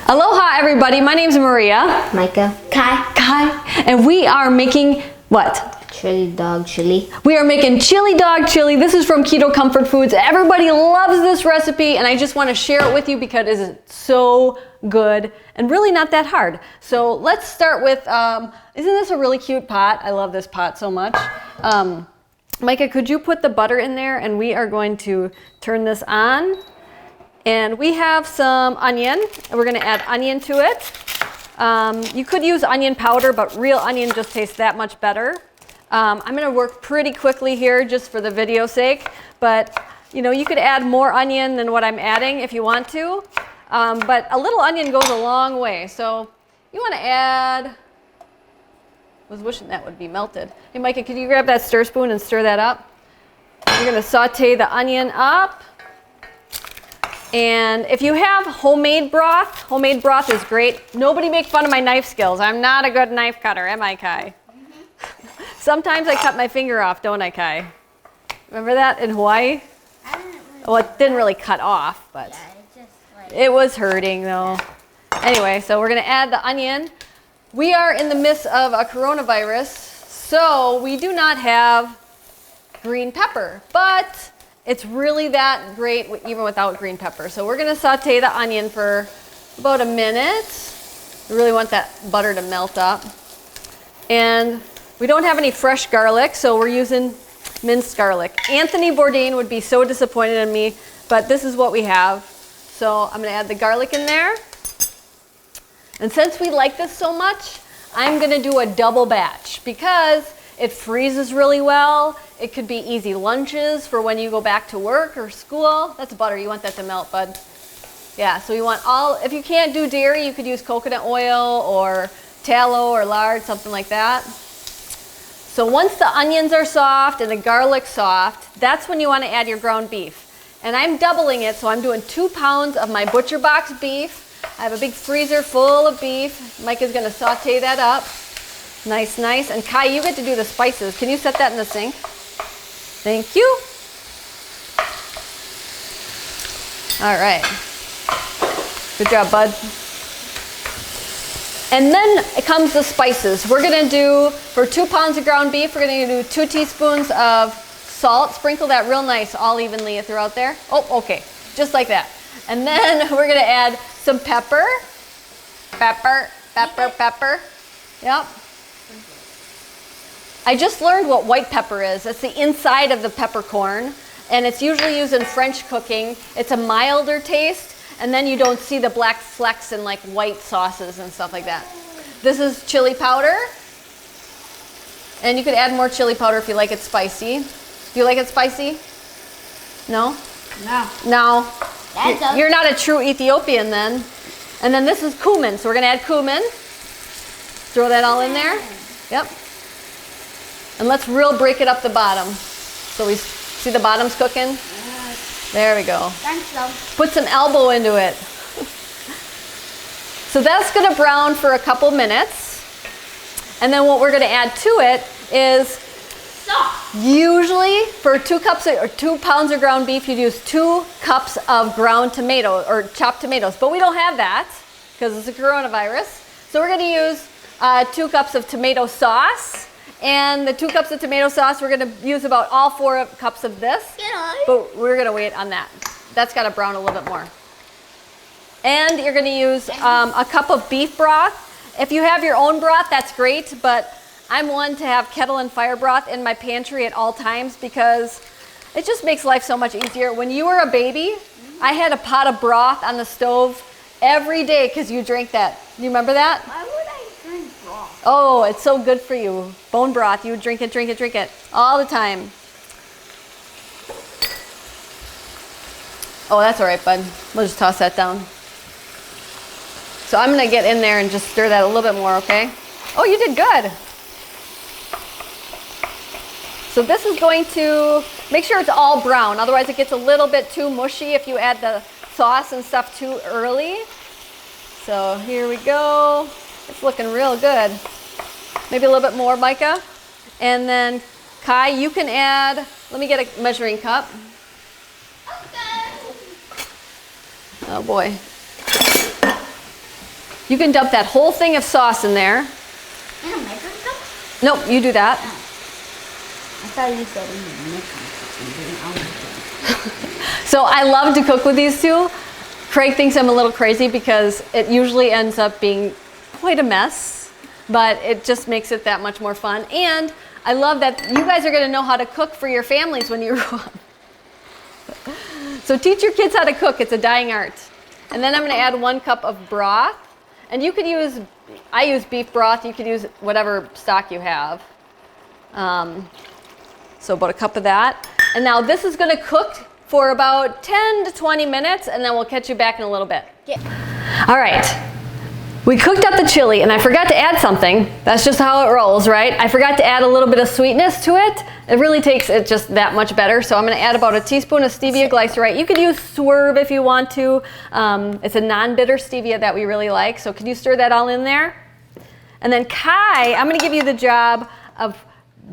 Aloha everybody, my name's Maria. Micah. Kai. And we are making what? Chili dog chili. We are making chili dog chili. This is from Keto Comfort Foods. Everybody loves this recipe and I just want to share it with you because it is so good and really not that hard. So let's start with, isn't this a really cute pot? I love this pot so much. Micah, could you put the butter in there and we are going to turn this on. And we have some onion, and we're going to add onion to it. You could use onion powder, but real onion just tastes that much better. I'm going to work pretty quickly here just for the video's sake, but you know, you could add more onion than what I'm adding if you want to. But a little onion goes a long way. So you want to add, I was wishing that would be melted. Hey Micah, could you grab that stir spoon and stir that up? You're going to saute the onion up. And if you have homemade broth is great. Nobody make fun of my knife skills. I'm not a good knife cutter, am I, Kai? Mm-hmm. Sometimes I cut my finger off, don't I, Kai? Remember that in Hawaii? Well, it didn't really cut off, but it was hurting though. Anyway, so we're going to add the onion. We are in the midst of a coronavirus, so we do not have green pepper, but it's really that great even without green pepper. So we're going to saute the onion for about a minute. We really want that butter to melt up. And we don't have any fresh garlic, so we're using minced garlic. Anthony Bourdain would be so disappointed in me, but this is what we have. So I'm going to add the garlic in there. And since we like this so much, I'm going to do a double batch because it freezes really well. It could be easy lunches for when you go back to work or school. That's butter, you want that to melt, bud. Yeah, so you want if you can't do dairy, you could use coconut oil or tallow or lard, something like that. So once the onions are soft and the garlic's soft, that's when you want to add your ground beef. And I'm doubling it, so I'm doing 2 pounds of my Butcher Box beef. I have a big freezer full of beef. Mike is going to saute that up. Nice, nice. And Kai, you get to do the spices. Can you set that in the sink? Thank you. All right. Good job, bud. And then it comes the spices. We're going to do, for 2 pounds of ground beef, we're going to do 2 teaspoons of salt. Sprinkle that real nice all evenly throughout there. Oh, okay. Just like that. And then we're going to add some pepper. Pepper. Yep. I just learned what white pepper is. It's the inside of the peppercorn, and it's usually used in French cooking. It's a milder taste, and then you don't see the black flecks in like white sauces and stuff like that. This is chili powder, and you could add more chili powder if you like it spicy. Do you like it spicy? No? No. You're not a true Ethiopian then. And then this is cumin, so we're gonna add cumin. Throw that all in there. Yep. And let's real break it up the bottom. So we see the bottom's cooking? Yes. There we go. Thanks, love. Put some elbow into it. So that's gonna brown for a couple minutes. And then what we're gonna add to it is, usually for 2 pounds of ground beef, you'd use 2 cups of ground tomato or chopped tomatoes. But we don't have that because it's a coronavirus. So we're gonna use 2 cups of tomato sauce. And the 2 cups of tomato sauce, we're going to use about all 4 cups of this. But we're going to wait on that. That's got to brown a little bit more. And you're going to use a cup of beef broth. If you have your own broth, that's great. But I'm one to have kettle and fire broth in my pantry at all times because it just makes life so much easier. When you were a baby, I had a pot of broth on the stove every day because you drank that. You remember that? Why would I drink broth? Oh, it's so good for you. Bone broth, you would drink it all the time. Oh, that's all right, bud. We'll just toss that down. So I'm gonna get in there and just stir that a little bit more, okay? Oh, you did good. So this is going to, make sure it's all brown, otherwise it gets a little bit too mushy if you add the sauce and stuff too early. So here we go. It's looking real good. Maybe a little bit more, Micah. And then Kai, you can add, let me get a measuring cup. Okay. Oh boy. You can dump that whole thing of sauce in there. In a measuring cup? Nope, you do that. I thought you said in a measuring cup. So I love to cook with these two. Craig thinks I'm a little crazy because it usually ends up being quite a mess, but it just makes it that much more fun. And I love that you guys are going to know how to cook for your families when you grow up. So teach your kids how to cook. It's a dying art. And then I'm going to add 1 cup of broth. And you could use, I use beef broth. You could use whatever stock you have. So about a cup of that. And now this is going to cook for about 10 to 20 minutes, and then we'll catch you back in a little bit. Yeah. All right. We cooked up the chili, and I forgot to add something. That's just how it rolls, right? I forgot to add a little bit of sweetness to it. It really takes it just that much better. So I'm going to add about a teaspoon of stevia glycerite. You could use Swerve if you want to. It's a non-bitter stevia that we really like. So can you stir that all in there? And then Kai, I'm going to give you the job of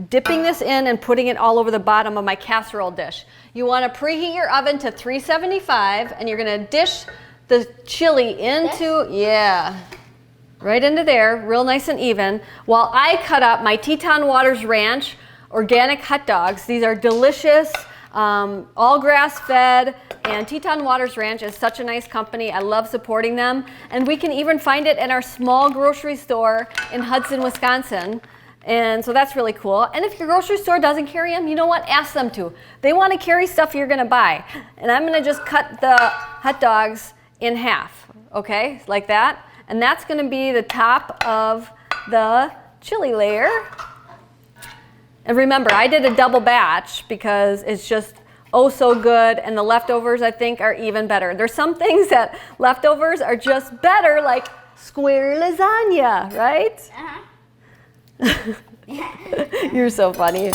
dipping this in and putting it all over the bottom of my casserole dish. You want to preheat your oven to 375, and you're going to dish the chili into, right into there, real nice and even, while I cut up my Teton Waters Ranch organic hot dogs. These are delicious, all grass-fed, and Teton Waters Ranch is such a nice company. I love supporting them, and we can even find it in our small grocery store in Hudson, Wisconsin. And so that's really cool. And if your grocery store doesn't carry them, you know what? Ask them to. They want to carry stuff you're going to buy. And I'm going to just cut the hot dogs in half, okay, like that. And that's going to be the top of the chili layer. And remember, I did a double batch because it's just oh so good, and the leftovers I think are even better. There's some things that leftovers are just better, like square lasagna, right? You're so funny.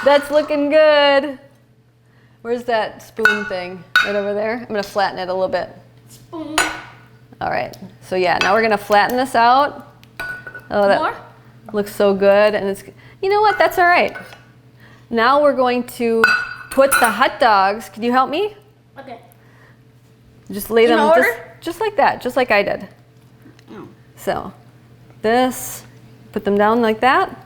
That's looking good. Where's that spoon thing? Right over there? I'm going to flatten it a little bit. Spoon. All right. So yeah, now we're going to flatten this out. Oh, that More? looks so good. And it's, you know what? That's all right. Now we're going to put the hot dogs. Can you help me? Okay. Just lay them In order? just like that, just like I did. Oh. So this. Put them down like that.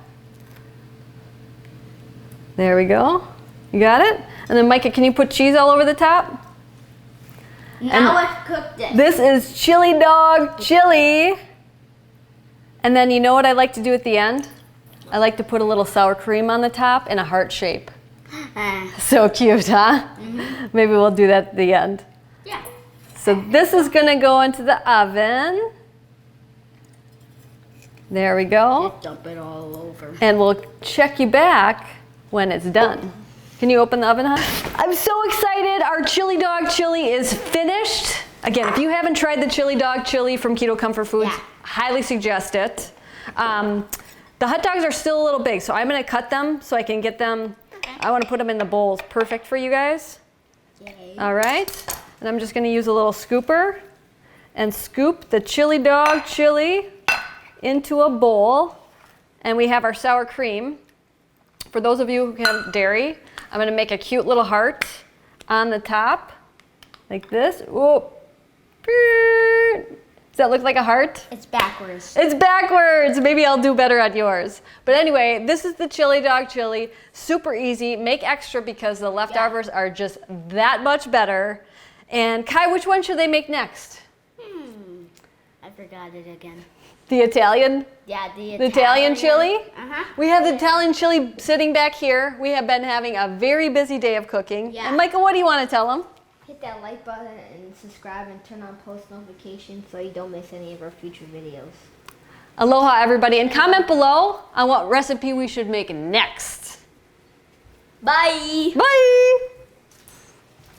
There we go. You got it? And then Micah, can you put cheese all over the top? Now I've cooked it. This is Chili Dog Chili. And then you know what I like to do at the end? I like to put a little sour cream on the top in a heart shape. So cute, huh? Mm-hmm. Maybe we'll do that at the end. Yeah. So this is going to go into the oven. There we go. Just dump it all over. And we'll check you back when it's done. Can you open the oven, hon? I'm so excited. Our Chili Dog Chili is finished. Again, if you haven't tried the Chili Dog Chili from Keto Comfort Foods, highly suggest it. The hot dogs are still a little big, so I'm going to cut them so I can get them. I want to put them in the bowls. Perfect for you guys. Yay. All right. And I'm just going to use a little scooper and scoop the Chili Dog Chili into a bowl, and we have our sour cream. For those of you who have dairy, I'm going to make a cute little heart on the top, like this. Whoa. Does that look like a heart? It's backwards. It's backwards. Maybe I'll do better on yours. But anyway, this is the Chili Dog Chili. Super easy. Make extra because the leftovers are just that much better. And Kai, which one should they make next? I forgot it again. The Italian? Yeah, the Italian chili? Uh-huh. We have the Italian chili sitting back here. We have been having a very busy day of cooking. Yeah. And Micah, what do you want to tell them? Hit that like button and subscribe and turn on post notifications so you don't miss any of our future videos. Aloha, everybody. And comment below on what recipe we should make next. Bye! Bye!